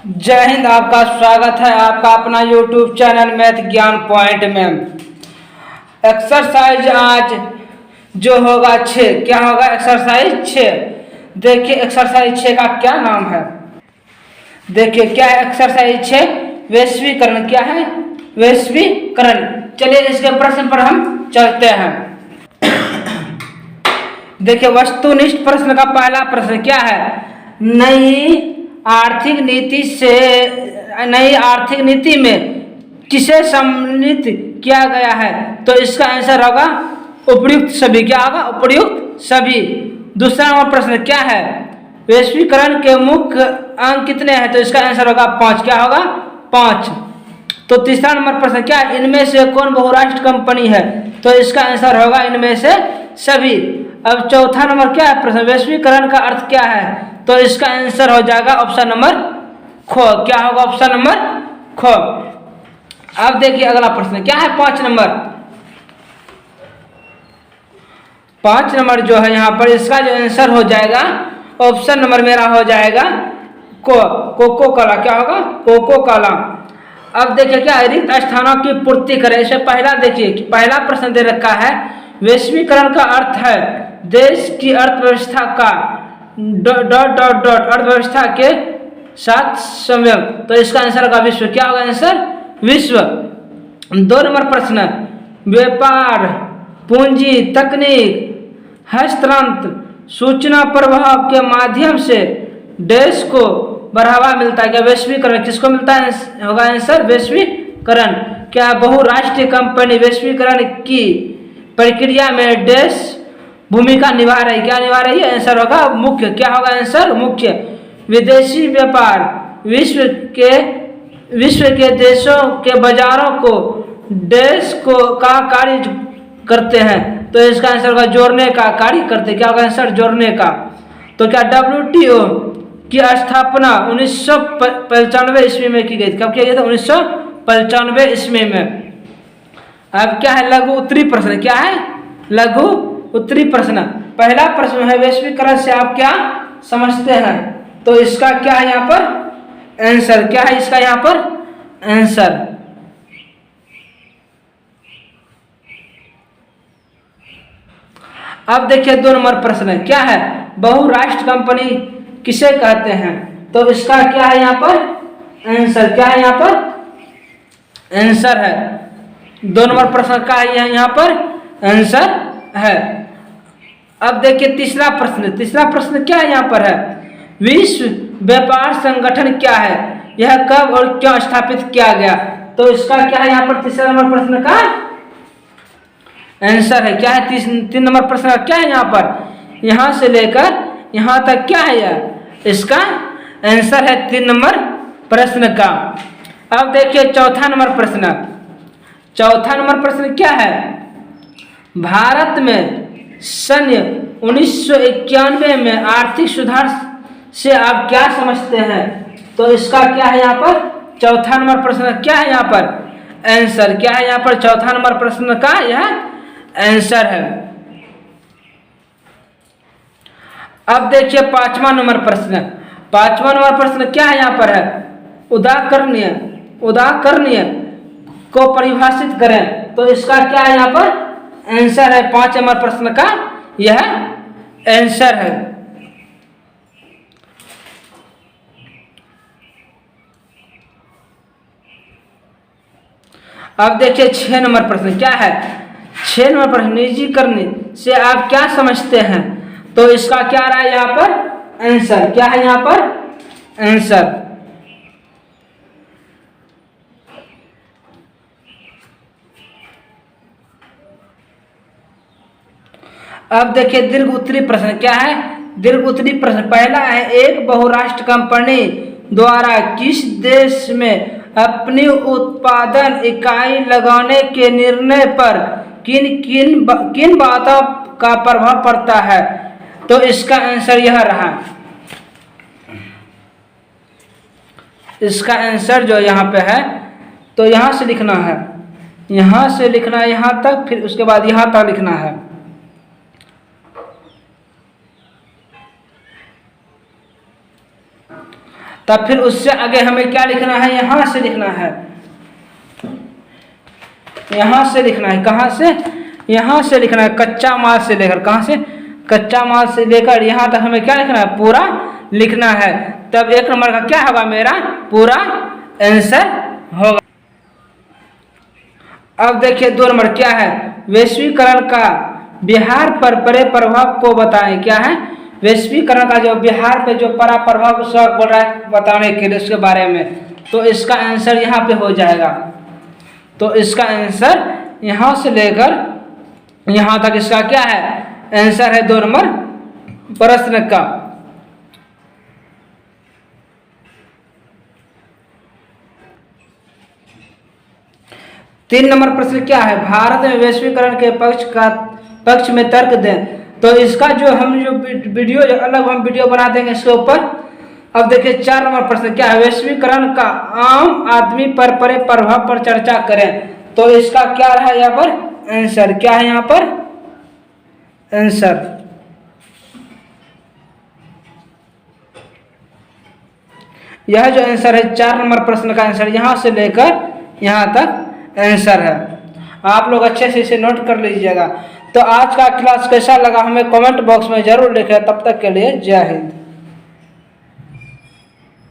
जय हिंद। आपका स्वागत है आपका अपना YouTube चैनल मैथ ज्ञान पॉइंट में। एक्सरसाइज आज जो होगा 6, क्या होगा? एक्सरसाइज 6। देखिए एक्सरसाइज 6 का क्या नाम है। देखिए क्या है एक्सरसाइज 6? वैश्वीकरण। क्या है? वैश्वीकरण। चलिए इसके प्रश्न पर हम चलते हैं। देखिए वस्तुनिष्ठ प्रश्न का पहला प्रश्न क्या है? नई आर्थिक नीति में किसे सम्मिलित किया गया है? तो इसका आंसर होगा उपयुक्त सभी। क्या होगा? उपयुक्त सभी। दूसरा नंबर प्रश्न क्या है? वैश्वीकरण के मुख्य अंग कितने हैं? तो इसका आंसर होगा 5। क्या होगा? 5। तो तीसरा नंबर प्रश्न क्या है? इनमें से कौन बहुराष्ट्र कंपनी है? तो इसका आंसर होगा इनमें से सभी। अब चौथा नंबर क्या है प्रश्न? वैश्वीकरण का अर्थ क्या है? तो इसका आंसर हो जाएगा ऑप्शन नंबर ख। क्या होगा? ऑप्शन नंबर ख। अब देखिए अगला प्रश्न क्या है? 5 नंबर। 5 नंबर जो है यहाँ पर इसका जो आंसर हो जाएगा ऑप्शन नंबर मेरा हो जाएगा कोको कोला। क्या होगा? Coca Cola. अब देखिए क्या रिक्त स्थानों की पूर्ति करें। इसे पहला देखिए पहला प्रश्न दे रखा है वैश्वीकरण का अर्थ है देश की अर्थव्यवस्था का अर्थव्यवस्था के साथ संयोग। तो इसका आंसर होगा विश्व। क्या होगा आंसर? विश्व। 2 नंबर प्रश्न व्यापार पूंजी तकनीक हस्तांतरण सूचना प्रवाह के माध्यम से देश को बढ़ावा मिलता है। क्या वैश्वीकरण किसको मिलता है? होगा आंसर वैश्वीकरण। क्या बहुराष्ट्रीय कंपनी वैश्वीकरण की प्रक्रिया में देश भूमिका निभा रही? क्या निभा रही है? आंसर होगा मुख्य। क्या होगा आंसर? मुख्य। विदेशी व्यापार विश्व के देशों के बाजारों को देश को का कार्य करते हैं। तो इसका आंसर होगा जोड़ने का कार्य करते। क्या होगा आंसर? जोड़ने का। तो क्या WTO की स्थापना 1995 ईस्वी में की गई? कब किया गया था? 1995 ईस्वी में। अब क्या है? लघु उत्तरी प्रश्न। क्या है? लघु उत्तरी प्रश्न। पहला प्रश्न है वैश्वीकरण से आप क्या समझते हैं? तो इसका क्या है यहाँ पर आंसर? क्या है इसका यहाँ पर आंसर? अब देखिए 2 नंबर प्रश्न क्या है? बहुराष्ट्र कंपनी किसे कहते हैं? तो इसका क्या है यहाँ पर आंसर? क्या है यहाँ पर आंसर है? 2 नंबर प्रश्न का यहाँ पर आंसर है। अब देखिए तीसरा प्रश्न क्या है यहाँ पर है? विश्व व्यापार संगठन क्या है? यह कब और क्यों स्थापित किया गया? तो इसका क्या है यहाँ पर तीसरा नंबर प्रश्न का आंसर है? क्या है? 3 नंबर प्रश्न का क्या है यहाँ पर? यहाँ से लेकर यहाँ तक क्या है यह? इसका आंसर है 3 नंबर प्रश्न का। अब देखिए चौथा नंबर प्रश्न क्या है? भारत में सन 1991 में आर्थिक सुधार से आप क्या समझते हैं? तो इसका क्या है यहाँ पर चौथा नंबर प्रश्न क्या है यहाँ पर आंसर? क्या है यहाँ पर चौथा नंबर प्रश्न का यह आंसर है। अब देखिए 5वां नंबर प्रश्न क्या है यहाँ पर है? उदाकरणीय को परिभाषित करें। तो इसका क्या है यहाँ पर आंसर है? 5 नंबर प्रश्न का यह आंसर है। अब देखिए 6 नंबर प्रश्न क्या है? 6 नंबर प्रश्न निजीकरण से आप क्या समझते हैं? तो इसका क्या रहा है यहाँ पर आंसर? क्या है यहाँ पर आंसर? अब देखिए दीर्घ उत्तरी प्रश्न क्या है? दीर्घ उत्तरी प्रश्न पहला है एक बहुराष्ट्र कंपनी द्वारा किस देश में अपनी उत्पादन इकाई लगाने के निर्णय पर किन बातों का प्रभाव पड़ता है? तो इसका आंसर यह रहा। इसका आंसर जो यहाँ पे है तो यहाँ से लिखना है, यहाँ तक, फिर उसके बाद यहाँ तक लिखना है। तब फिर उससे आगे हमें क्या लिखना है, यहाँ से लिखना है, यहाँ से लिखना है। कहाँ से, यहाँ से लिखना है, कच्चा माल से लेकर, कहाँ से, कच्चा माल से लेकर यहाँ तक हमें क्या लिखना है, पूरा लिखना है। तब 1 नंबर का क्या होगा, मेरा पूरा आंसर होगा। अब देखिए 2 नंबर क्या है, वैश्वीकरण का बिहार पर पड़े प्रभाव को बताएं। क्या है, वैश्वीकरण का जो बिहार पे जो पड़ा प्रभाव उसका बोल रहा है बताने के लिए, उसके बारे में। तो इसका आंसर यहाँ पे हो जाएगा। तो इसका आंसर यहाँ से लेकर यहाँ तक इसका क्या है, आंसर है 2 नंबर प्रश्न का। तीन नंबर प्रश्न क्या है, भारत में वैश्वीकरण के पक्ष में तर्क दें। तो इसका जो हम जो वीडियो अलग हम वीडियो बना देंगे इसके ऊपर। अब देखिए 4 नंबर प्रश्न क्या है, वैश्वीकरण का आम आदमी पर पड़े प्रभाव पर चर्चा करें। तो इसका क्या रहा यहाँ पर आंसर, क्या है यहाँ पर आंसर, यह जो आंसर है 4 नंबर प्रश्न का आंसर यहाँ से लेकर यहाँ तक आंसर है। आप लोग अच्छे से इसे नोट कर लीजिएगा। तो आज का क्लास कैसा लगा हमें कमेंट बॉक्स में जरूर लिखें। तब तक के लिए जय हिंद।